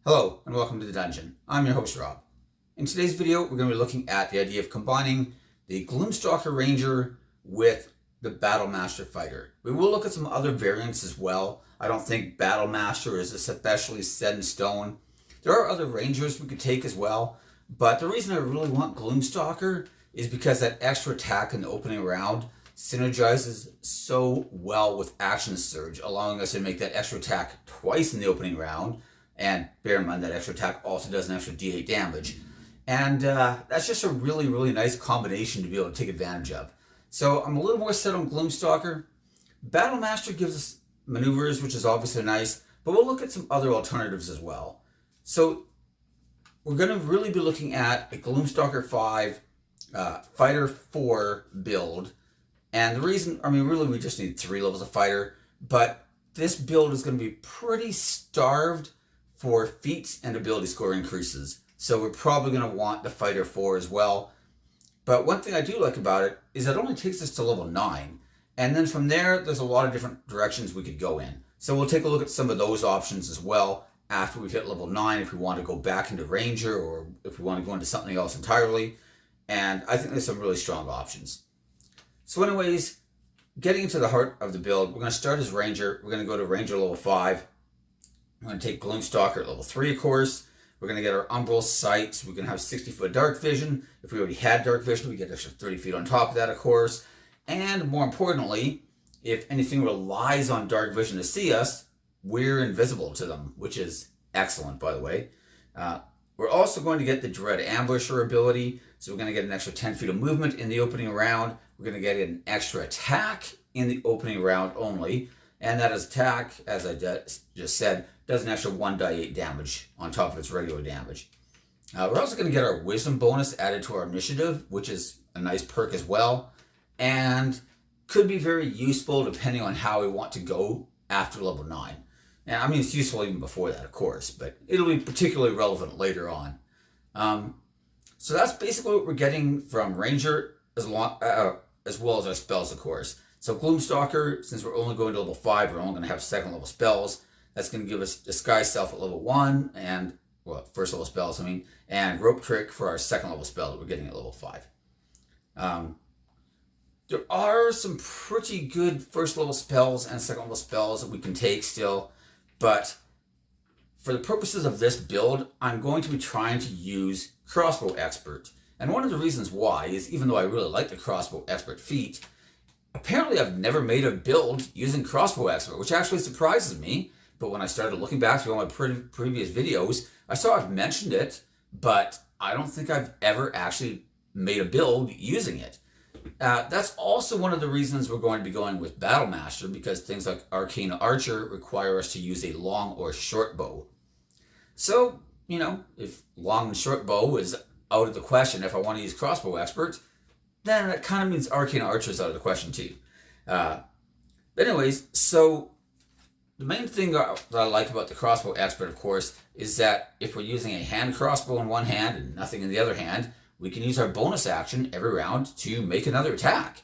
Hello and welcome to the dungeon. I'm your host Rob. In today's video we're going to be looking at the idea of combining the Gloomstalker Ranger with the Battlemaster Fighter. We will look at some other variants as well. I don't think Battlemaster is especially set in stone. There are other Rangers we could take as well, but the reason I really want Gloomstalker is because that extra attack in the opening round synergizes so well with Action Surge, allowing us to make that extra attack twice in the opening round. And bear in mind that extra attack also does an extra D8 damage. And that's just a really, really nice combination to be able to take advantage of. So I'm a little more set on Gloomstalker. Battlemaster gives us maneuvers, which is obviously nice, but we'll look at some other alternatives as well. So we're going to really be looking at a Gloomstalker 5 Fighter 4 build. And the reason, really we just need 3 levels of Fighter, but this build is going to be pretty starved for feats and ability score increases. So we're probably going to want the Fighter 4 as well. But one thing I do like about it is it only takes us to level 9. And then from there, there's a lot of different directions we could go in. So we'll take a look at some of those options as well after we've hit level 9, if we want to go back into Ranger or if we want to go into something else entirely. And I think there's some really strong options. So anyways, getting into the heart of the build, we're going to start as Ranger. We're going to go to Ranger level 5. We're going to take Gloomstalker at level 3, of course. We're going to get our Umbral Sights. We're going to have 60-foot Dark Vision. If we already had Dark Vision, we get an extra 30 feet on top of that, of course. And more importantly, if anything relies on Dark Vision to see us, we're invisible to them, which is excellent, by the way. We're also going to get the Dread Ambusher ability. So we're going to get an extra 10 feet of movement in the opening round. We're going to get an extra attack in the opening round only. And that attack, as I just said, does an extra 1d8 damage on top of its regular damage. We're also going to get our Wisdom bonus added to our initiative, which is a nice perk as well. And could be very useful depending on how we want to go after level 9. And it's useful even before that, of course, but it'll be particularly relevant later on. So that's basically what we're getting from Ranger, as well as our spells, of course. So Gloomstalker, since we're only going to level 5, we're only going to have second level spells. That's going to give us Disguise Self at level 1, and, first level spells, and Rope Trick for our second level spell that we're getting at level 5. There are some pretty good first level spells and second level spells that we can take still, but for the purposes of this build, I'm going to be trying to use Crossbow Expert. And one of the reasons why is, even though I really like the Crossbow Expert feat, apparently I've never made a build using Crossbow Expert, which actually surprises me. But when I started looking back through all my previous videos, I saw I've mentioned it, but I don't think I've ever actually made a build using it. That's also one of the reasons we're going to be going with Battlemaster, because things like Arcane Archer require us to use a long or short bow. So, if long and short bow is out of the question, if I want to use Crossbow Expert, then that kind of means Arcane Archer is out of the question too. But anyways, so the main thing that I like about the Crossbow Expert, of course, is that if we're using a hand crossbow in one hand and nothing in the other hand, we can use our bonus action every round to make another attack.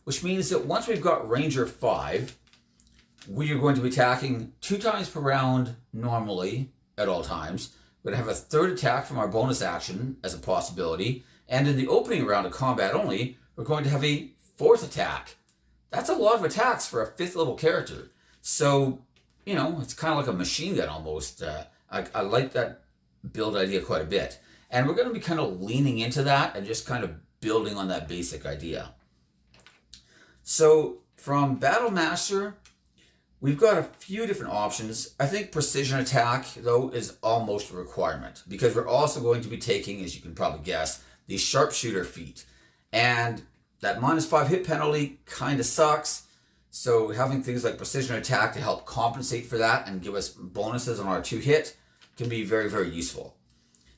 Which means that once we've got Ranger 5, we are going to be attacking 2 times per round normally at all times. We're going to have a third attack from our bonus action as a possibility. And in the opening round of combat only, we're going to have a 4th attack. That's a lot of attacks for a 5th level character. So, it's kind of like a machine gun almost. I like that build idea quite a bit. And we're going to be kind of leaning into that and just kind of building on that basic idea. So from Battlemaster, we've got a few different options. I think Precision Attack, though, is almost a requirement, because we're also going to be taking, as you can probably guess, the Sharpshooter feat. And that -5 hit penalty kind of sucks. So having things like Precision Attack to help compensate for that and give us bonuses on our 2 hit can be very, very useful.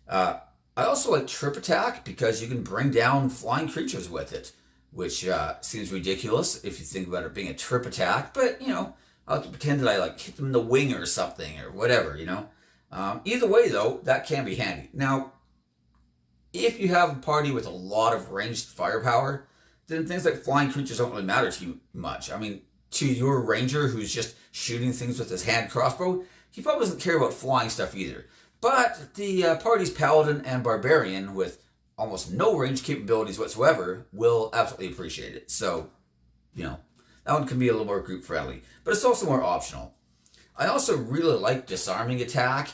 I also like Trip Attack because you can bring down flying creatures with it, which seems ridiculous if you think about it being a trip attack. But, I'll have to pretend that I hit them in the wing or something or whatever, Either way, though, that can be handy. Now, if you have a party with a lot of ranged firepower, then things like flying creatures don't really matter to you much. To your ranger who's just shooting things with his hand crossbow, he probably doesn't care about flying stuff either. But the party's paladin and barbarian with almost no range capabilities whatsoever will absolutely appreciate it. So, that one can be a little more group friendly, but it's also more optional. I also really like disarming attack,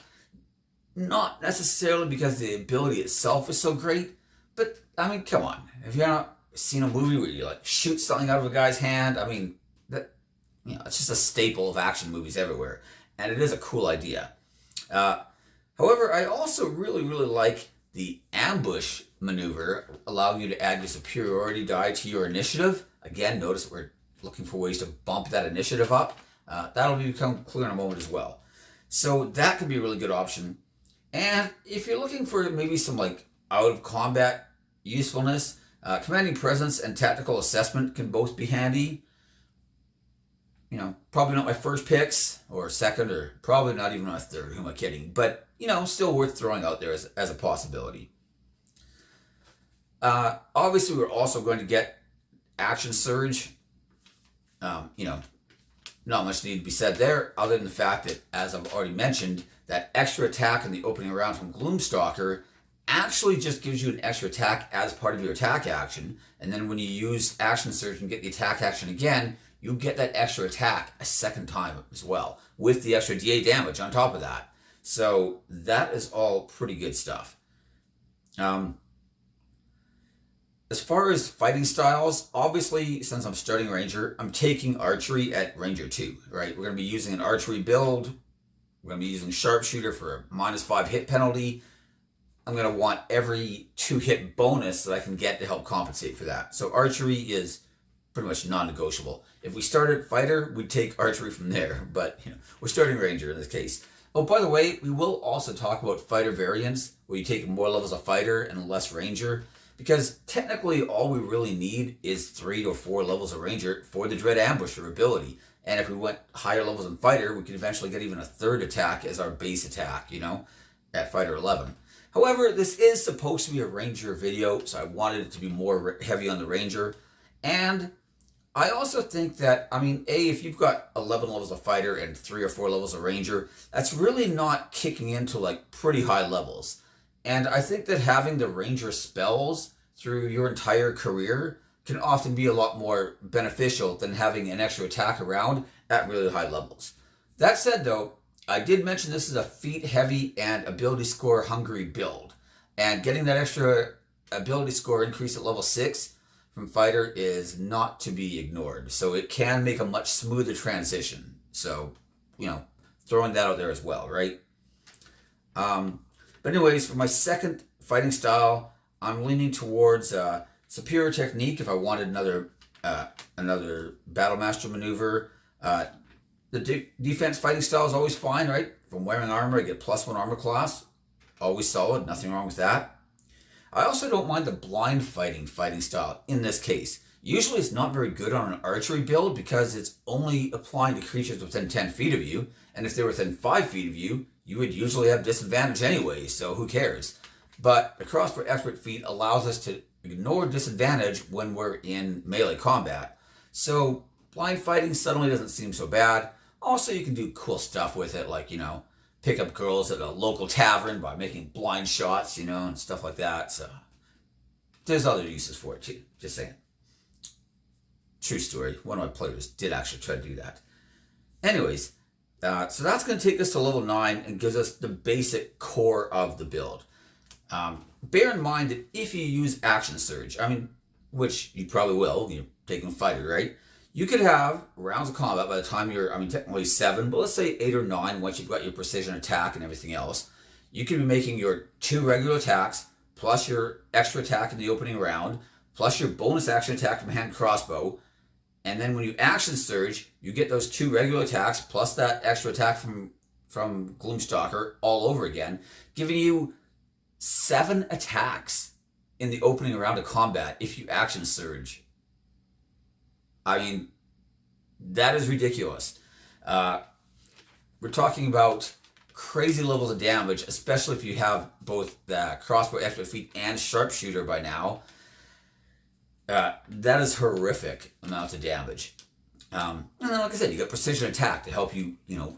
not necessarily because the ability itself is so great, but I mean, come on. Have you not seen a movie where you like shoot something out of a guy's hand? I mean, that it's just a staple of action movies everywhere, and it is a cool idea. However, I also really like the ambush maneuver, allowing you to add your superiority die to your initiative. Again, notice we're looking for ways to bump that initiative up. That'll become clear in a moment as well. So that could be a really good option. And if you're looking for maybe some like out of combat usefulness, commanding presence and tactical assessment can both be handy. Probably not my first picks or second, or probably not even my third. Who am I kidding? But still worth throwing out there as a possibility. Obviously, we're also going to get action surge. Not much need to be said there, other than the fact that, as I've already mentioned, that extra attack in the opening round from Gloomstalker actually just gives you an extra attack as part of your attack action. And then when you use action surge and get the attack action again, you get that extra attack a second time as well, with the extra DA damage on top of that. So that is all pretty good stuff. As far as fighting styles, obviously, since I'm starting Ranger, I'm taking Archery at Ranger 2, right? We're going to be using an Archery build. We're going to be using Sharpshooter for a -5 hit penalty. I'm going to want every 2-hit bonus that I can get to help compensate for that. So Archery is pretty much non-negotiable. If we started Fighter, we'd take Archery from there. But we're starting Ranger in this case. Oh, by the way, we will also talk about Fighter variants, where you take more levels of Fighter and less Ranger. Because technically all we really need is 3 or 4 levels of Ranger for the Dread Ambusher ability. And if we went higher levels in Fighter, we could eventually get even a 3rd attack as our base attack, at Fighter 11. However, this is supposed to be a Ranger video, so I wanted it to be more heavy on the Ranger. And I also think that, if you've got 11 levels of Fighter and 3 or 4 levels of Ranger, that's really not kicking into like pretty high levels. And I think that having the Ranger spells through your entire career can often be a lot more beneficial than having an extra attack around at really high levels. That said, though, I did mention this is a feat heavy and ability score hungry build. And getting that extra ability score increase at level 6 from Fighter is not to be ignored. So it can make a much smoother transition. So, throwing that out there as well, right? But anyways, for my second fighting style, I'm leaning towards superior technique if I wanted another Battlemaster maneuver. The defense fighting style is always fine, right? From wearing armor, I get +1 armor class. Always solid, nothing wrong with that. I also don't mind the blind fighting style in this case. Usually it's not very good on an archery build because it's only applying to creatures within 10 feet of you. And if they're within 5 feet of you, you would usually have disadvantage anyway, so who cares? But the crossbow expert feat allows us to ignore disadvantage when we're in melee combat. So blind fighting suddenly doesn't seem so bad. Also, you can do cool stuff with it, like, pick up girls at a local tavern by making blind shots, and stuff like that. So there's other uses for it too, just saying. True story, one of my players did actually try to do that. Anyways, so that's going to take us to level 9 and gives us the basic core of the build. Bear in mind that if you use Action Surge, which you probably will, you're taking Fighter, right? You could have rounds of combat by the time you're, technically 7, but let's say 8 or 9 once you've got your precision attack and everything else. You could be making your 2 regular attacks, plus your extra attack in the opening round, plus your bonus action attack from hand crossbow. And then when you Action Surge, you get those 2 regular attacks, plus that extra attack from Gloomstalker all over again, giving you 7 attacks in the opening round of combat if you Action Surge. That is ridiculous. We're talking about crazy levels of damage, especially if you have both the crossbow expert feat and Sharpshooter by now. That is horrific amounts of damage. And then, like I said, you got precision attack to help you,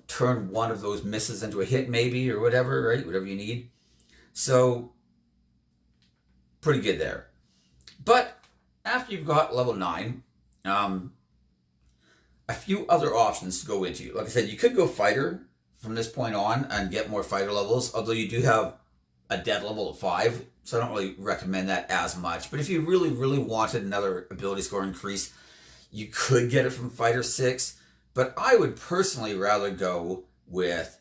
turn one of those misses into a hit maybe, or whatever, right? Whatever you need. So, pretty good there. But after you've got level 9, a few other options to go into. Like I said, you could go fighter from this point on and get more fighter levels, although you do have a dead level of 5, so I don't really recommend that as much. But if you really, really wanted another ability score increase, you could get it from fighter 6, but I would personally rather go with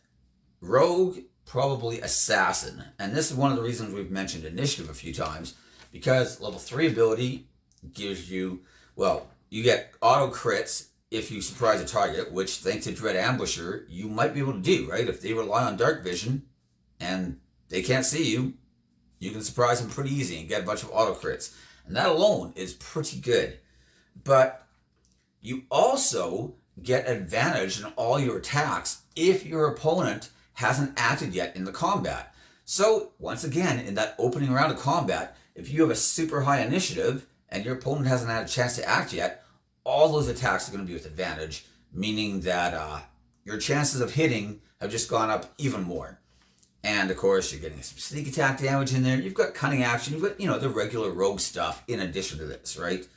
rogue, probably assassin. And this is one of the reasons we've mentioned initiative a few times, because level 3 ability gives you, well, you get auto crits if you surprise a target, which thanks to Dread Ambusher, you might be able to do, right? If they rely on dark vision and they can't see you, you can surprise them pretty easy and get a bunch of auto crits. And that alone is pretty good. But you also get advantage in all your attacks if your opponent hasn't acted yet in the combat. So once again, in that opening round of combat, if you have a super high initiative and your opponent hasn't had a chance to act yet, all those attacks are going to be with advantage, meaning that your chances of hitting have just gone up even more. And of course, you're getting some sneak attack damage in there. You've got cunning action. You've got, the regular rogue stuff in addition to this, right?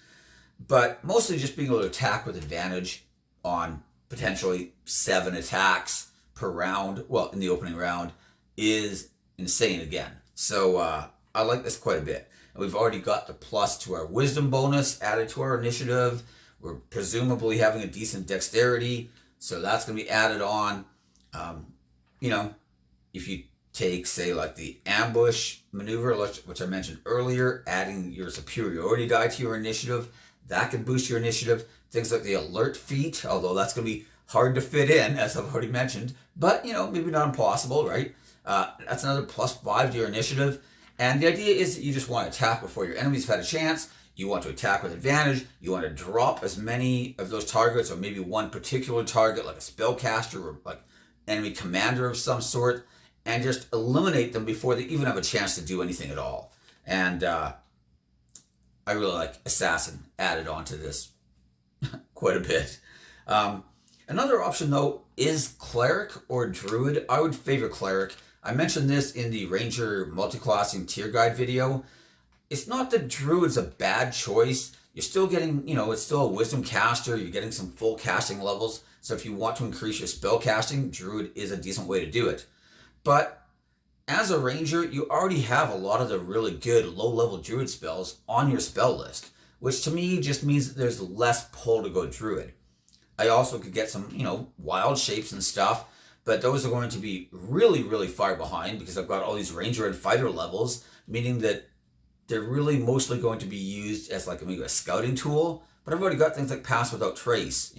But mostly just being able to attack with advantage on potentially 7 attacks per round, well, in the opening round, is insane again. So I like this quite a bit. And we've already got the plus to our wisdom bonus added to our initiative. We're presumably having a decent dexterity, so that's going to be added on. If you take, say, like the ambush maneuver, which I mentioned earlier, adding your superiority die to your initiative, that can boost your initiative. Things like the alert feat, although that's going to be hard to fit in, as I've already mentioned, but, maybe not impossible, right? That's another +5 to your initiative. And the idea is that you just want to attack before your enemies have had a chance. You want to attack with advantage. You want to drop as many of those targets, or maybe one particular target, like a spellcaster or like enemy commander of some sort, and just eliminate them before they even have a chance to do anything at all. And I really like assassin added onto this quite a bit. Another option, though, is cleric or druid. I would favor cleric. I mentioned this in the ranger multiclassing tier guide video. It's not that druid's a bad choice. You're still getting, it's still a wisdom caster. You're getting some full casting levels. So if you want to increase your spell casting, druid is a decent way to do it. But as a ranger, you already have a lot of the really good low-level druid spells on your spell list, which to me just means that there's less pull to go druid. I also could get some, wild shapes and stuff, but those are going to be really, really far behind because I've got all these ranger and fighter levels, meaning that they're really mostly going to be used as like maybe a scouting tool, but I've already got things like Pass Without Trace,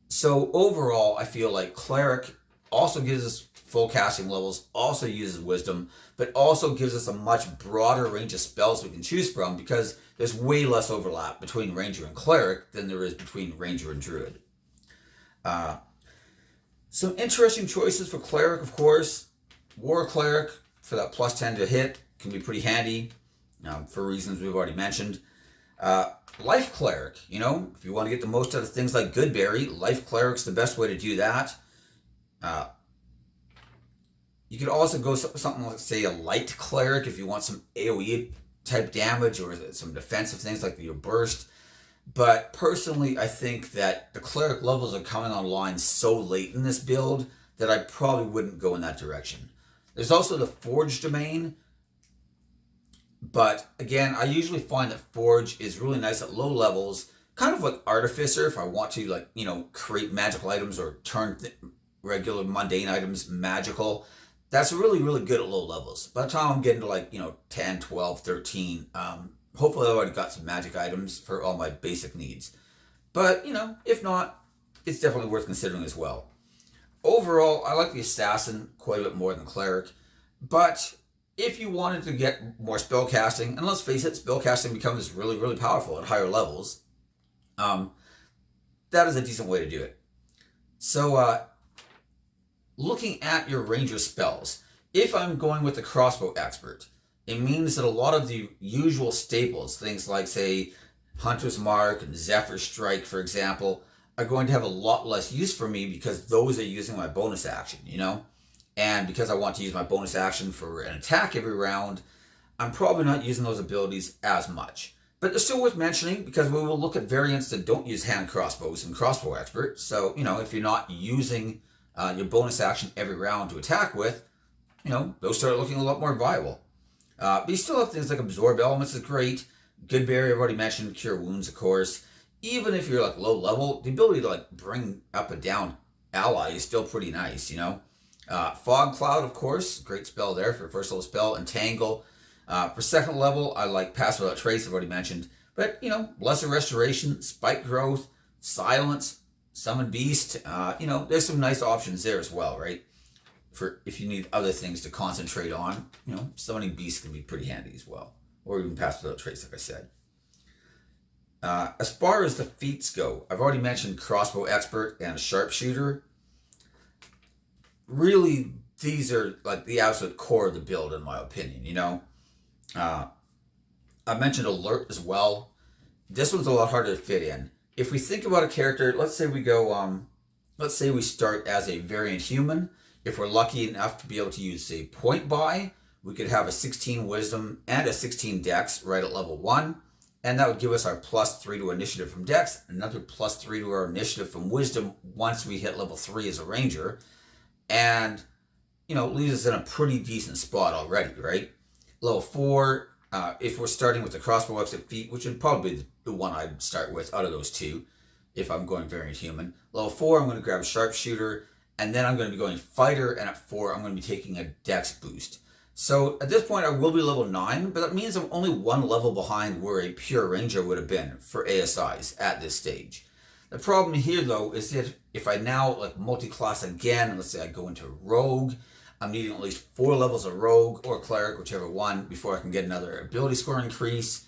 So overall, I feel like Cleric also gives us full casting levels, also uses Wisdom, but also gives us a much broader range of spells we can choose from because there's way less overlap between Ranger and Cleric than there is between Ranger and Druid. Some interesting choices for Cleric, of course. War Cleric for that +10 to hit can be pretty handy for reasons we've already mentioned. Life Cleric, if you want to get the most out of things like Goodberry, Life Cleric's the best way to do that. You could also go something like, say, a Light Cleric if you want some AoE type damage or some defensive things like your Burst. But personally, I think that the Cleric levels are coming online so late in this build that I probably wouldn't go in that direction. There's also the Forge domain. But again, I usually find that Forge is really nice at low levels, kind of like Artificer if I want to create magical items or turn regular mundane items magical. That's really, really good at low levels. By the time I'm getting to 10, 12, 13, hopefully I've already got some magic items for all my basic needs. But, if not, it's definitely worth considering as well. Overall, I like the Assassin quite a bit more than Cleric, but if you wanted to get more spellcasting, and let's face it, spellcasting becomes really, really powerful at higher levels, that is a decent way to do it. So, looking at your ranger spells, if I'm going with the crossbow expert, it means that a lot of the usual staples, things like, say, Hunter's Mark and Zephyr Strike, for example, are going to have a lot less use for me because those are using my bonus action, you know? And because I want to use my bonus action for an attack every round, I'm probably not using those abilities as much. But they're still worth mentioning because we will look at variants that don't use hand crossbows and crossbow expert. So, you know, if you're not using your bonus action every round to attack with, you know, those start looking a lot more viable. But you still have things like absorb elements is great. Good barrier, I've already mentioned. Cure wounds, of course. Even if you're like low level, the ability to like bring up and down ally is still pretty nice, you know. Fog Cloud, of course, great spell there for first level spell. Entangle. For second level, I like Pass Without Trace, I've already mentioned. But, you know, Lesser Restoration, Spike Growth, Silence, Summon Beast. You know, there's some nice options there as well, right? For if you need other things to concentrate on, you know, Summoning Beast can be pretty handy as well. Or even Pass Without Trace, like I said. As far as the feats go, I've already mentioned Crossbow Expert and Sharpshooter. Really, these are like the absolute core of the build, in my opinion, you know? I mentioned Alert as well. This one's a lot harder to fit in. If we think about a character, let's say we go, let's say we start as a variant human. If we're lucky enough to be able to use a point buy, we could have a 16 wisdom and a 16 dex right at level 1. And that would give us our +3 to initiative from dex, another +3 to our initiative from wisdom once we hit level 3 as a ranger. And, you know, leaves us in a pretty decent spot already, right? Level 4, if we're starting with the crossbow exit feat, which would probably be the one I'd start with out of those two, if I'm going variant human. Level 4, I'm going to grab Sharpshooter, and then I'm going to be going fighter, and at 4, I'm going to be taking a dex boost. So at this point, I will be level 9, but that means I'm only one level behind where a pure ranger would have been for ASIs at this stage. The problem here, though, is that if I now like multi-class again, let's say I go into rogue, I'm needing at least 4 levels of rogue or cleric, whichever one, before I can get another ability score increase.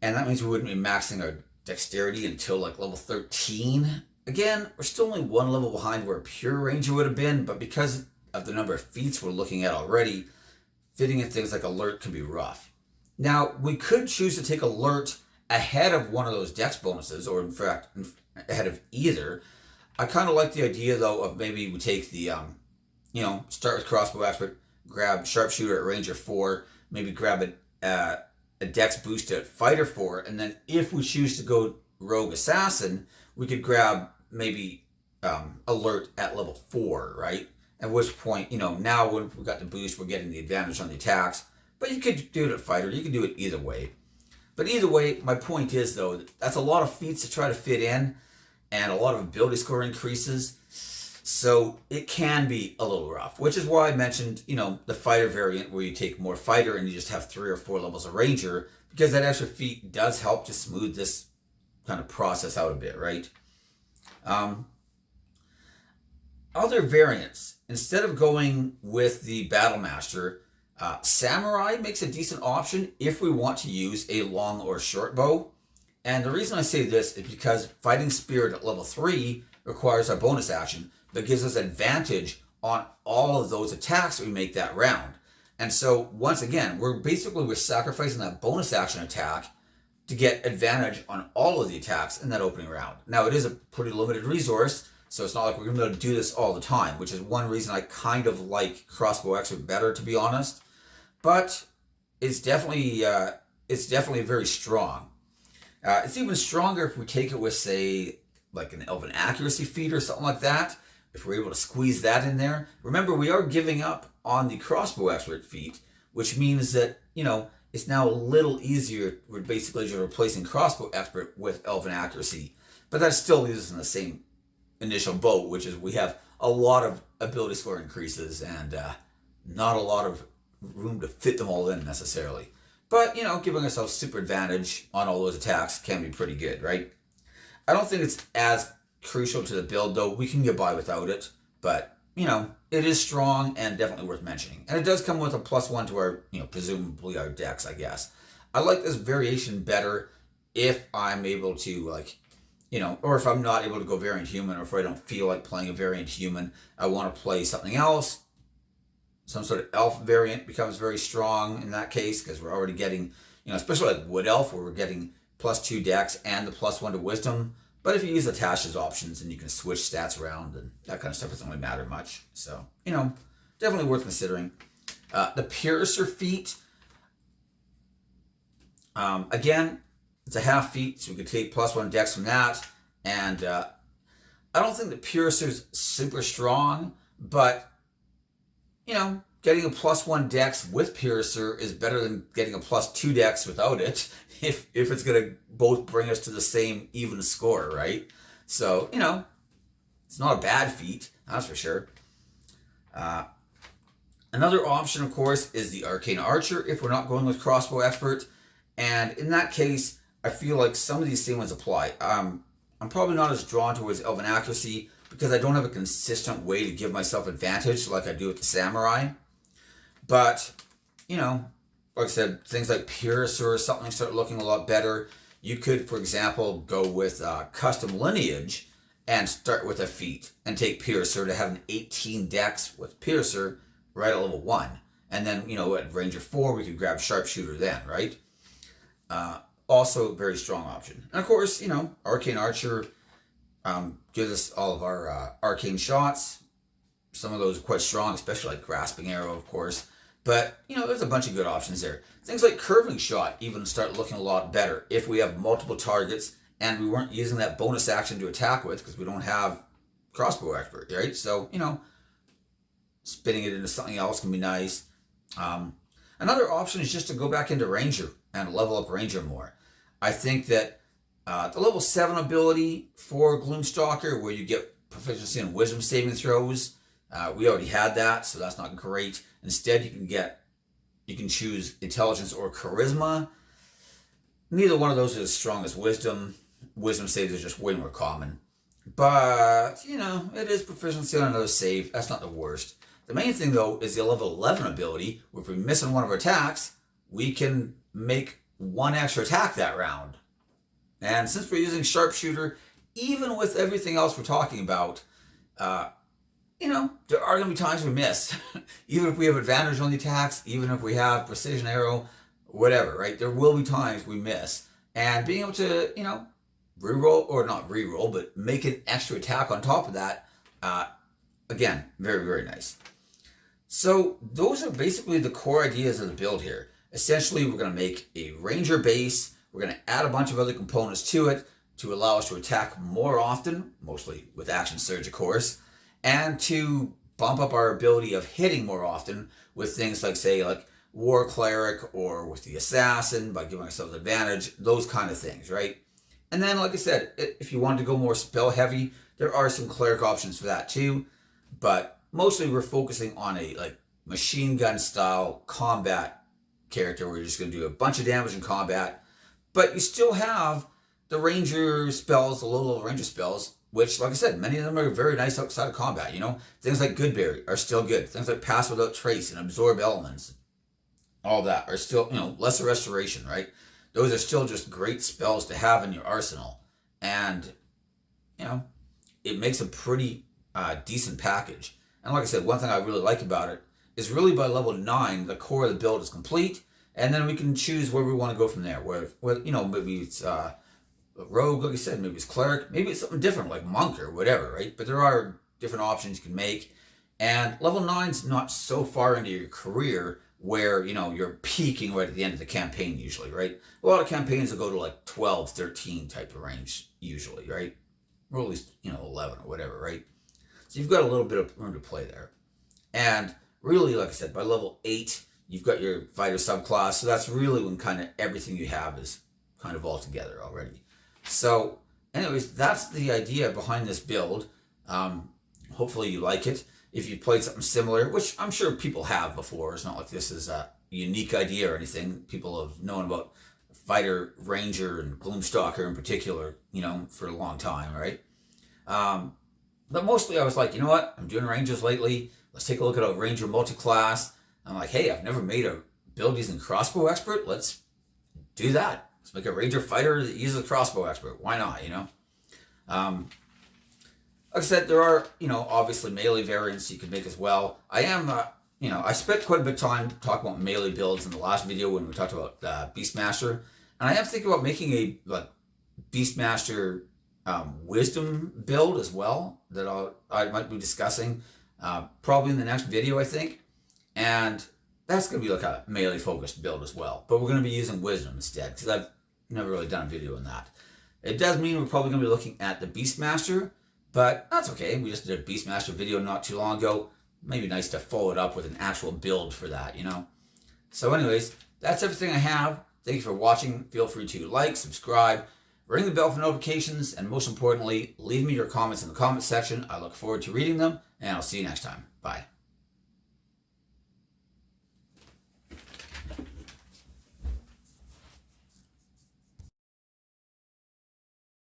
And that means we wouldn't be maxing our dexterity until like level 13. Again, we're still only one level behind where a pure ranger would have been, but because of the number of feats we're looking at already, fitting in things like alert could be rough. Now, we could choose to take alert ahead of one of those dex bonuses, or in fact, ahead of either. I kind of like the idea, though, of maybe we take the, you know, start with crossbow expert, grab sharpshooter at ranger 4, maybe grab a dex boost at fighter 4, and then if we choose to go rogue assassin, we could grab maybe alert at level 4, right? At which point, you know, now when we've got the boost, we're getting the advantage on the attacks. But you could do it at fighter. You could do it either way. But either way, my point is, though, that's a lot of feats to try to fit in and a lot of ability score increases. So it can be a little rough, which is why I mentioned, you know, the fighter variant where you take more fighter and you just have 3 or 4 levels of ranger, because that extra feat does help to smooth this kind of process out a bit, right? Other variants, instead of going with the Battle Master, Samurai makes a decent option if we want to use a long or short bow. And the reason I say this is because Fighting Spirit at level 3 requires our bonus action, but gives us advantage on all of those attacks that we make that round. And so, once again, we're sacrificing that bonus action attack to get advantage on all of the attacks in that opening round. Now, it is a pretty limited resource, so it's not like we're going to be able to do this all the time, which is one reason I kind of like Crossbow Expert better, to be honest. But it's definitely very strong. It's even stronger if we take it with, say, like an Elven Accuracy feat or something like that. If we're able to squeeze that in there. Remember, we are giving up on the Crossbow Expert feat, which means that, you know, it's now a little easier. We're basically just replacing Crossbow Expert with Elven Accuracy. But that still leaves us in the same initial boat, which is we have a lot of ability score increases and not a lot of room to fit them all in necessarily. But, you know, giving ourselves super advantage on all those attacks can be pretty good, right? I don't think it's as crucial to the build, though. We can get by without it, but, you know, it is strong and definitely worth mentioning. And it does come with a +1 to our, you know, presumably our dex, I guess. I like this variation better if I'm able to, like, you know, or if I'm not able to go variant human, or if I don't feel like playing a variant human, I want to play something else. Some sort of elf variant becomes very strong in that case, because we're already getting, you know, especially like wood elf, where we're getting +2 dex and the +1 to wisdom. But if you use attach as options and you can switch stats around and that kind of stuff, doesn't really matter much. So, definitely worth considering. The Piercer feat, again, it's a half feat, so we could take +1 dex from that. And I don't think the Piercer's super strong, but, getting a +1 dex with Piercer is better than getting a +2 dex without it, if it's going to both bring us to the same even score, right? So, it's not a bad feat, that's for sure. Another option, of course, is the Arcane Archer if we're not going with Crossbow Expert. And in that case, I feel like some of these same ones apply. I'm probably not as drawn towards Elven Accuracy because I don't have a consistent way to give myself advantage like I do with the Samurai. But, like I said, things like Piercer or something start looking a lot better. You could, for example, go with Custom Lineage and start with a feat and take Piercer to have an 18 dex with Piercer right at level 1. And then, at Ranger 4, we could grab Sharpshooter then, right? Also a very strong option. And of course, Arcane Archer gives us all of our arcane shots. Some of those are quite strong, especially like Grasping Arrow, of course. But, there's a bunch of good options there. Things like Curving Shot even start looking a lot better if we have multiple targets and we weren't using that bonus action to attack with because we don't have Crossbow Expert, right? So, spinning it into something else can be nice. Another option is just to go back into Ranger and level up Ranger more. I think that the level 7 ability for Gloomstalker, where you get proficiency in wisdom saving throws, we already had that, so that's not great. Instead, you can choose intelligence or charisma. Neither one of those is as strong as wisdom. Wisdom saves are just way more common. But, it is proficiency on another save. That's not the worst. The main thing, though, is the level 11 ability, where if we miss on one of our attacks, we can make one extra attack that round. And since we're using Sharpshooter, even with everything else we're talking about, there are going to be times we miss. Even if we have advantage on the attacks, even if we have Precision Arrow, whatever, right? There will be times we miss. And being able to, reroll, or not reroll, but make an extra attack on top of that, again, very, very nice. So those are basically the core ideas of the build here. Essentially, we're going to make a Ranger base. We're going to add a bunch of other components to it to allow us to attack more often, mostly with Action Surge, of course, and to bump up our ability of hitting more often with things like, say, like War Cleric or with the Assassin by giving ourselves advantage, those kind of things, right? And then, like I said, if you wanted to go more spell heavy, there are some Cleric options for that too, but mostly we're focusing on a machine gun style combat character where you're just going to do a bunch of damage in combat, but you still have the Ranger spells, the low-level Ranger spells, which, like I said, many of them are very nice outside of combat, Things like Goodberry are still good. Things like Pass Without Trace and Absorb Elements, all that are still, Lesser Restoration, right? Those are still just great spells to have in your arsenal. And, it makes a pretty decent package. And like I said, one thing I really like about it is really by level 9, the core of the build is complete. And then we can choose where we want to go from there. Where maybe it's Rogue, like I said, maybe it's Cleric, maybe it's something different like Monk or whatever, right? But there are different options you can make. And level 9's not so far into your career where, you're peaking right at the end of the campaign usually, right? A lot of campaigns will go to 12, 13 type of range usually, right? Or at least, 11 or whatever, right? So you've got a little bit of room to play there. And really, like I said, by level 8, you've got your fighter subclass. So that's really when kind of everything you have is kind of all together already. So anyways, that's the idea behind this build. Hopefully you like it. If you've played something similar, which I'm sure people have before, it's not like this is a unique idea or anything. People have known about Fighter, Ranger, and Gloomstalker in particular, for a long time, right? But mostly I was like, you know what? I'm doing Rangers lately. Let's take a look at a Ranger multi-class. I'm like, hey, I've never made a build using Crossbow Expert. Let's do that. Let's make a Ranger fighter that uses a Crossbow Expert. Why not, Like I said, there are, obviously melee variants you can make as well. I am, I spent quite a bit of time talking about melee builds in the last video when we talked about Beastmaster. And I am thinking about making a Beastmaster Wisdom build as well that I might be discussing probably in the next video, I think. And that's going to be like a melee focused build as well. But we're going to be using Wisdom instead because I've never really done a video on that. It does mean we're probably going to be looking at the Beastmaster, but that's okay. We just did a Beastmaster video not too long ago. Maybe nice to follow it up with an actual build for that, you know? So anyways, that's everything I have. Thank you for watching. Feel free to like, subscribe, ring the bell for notifications, and most importantly, leave me your comments in the comment section. I look forward to reading them, and I'll see you next time. Bye.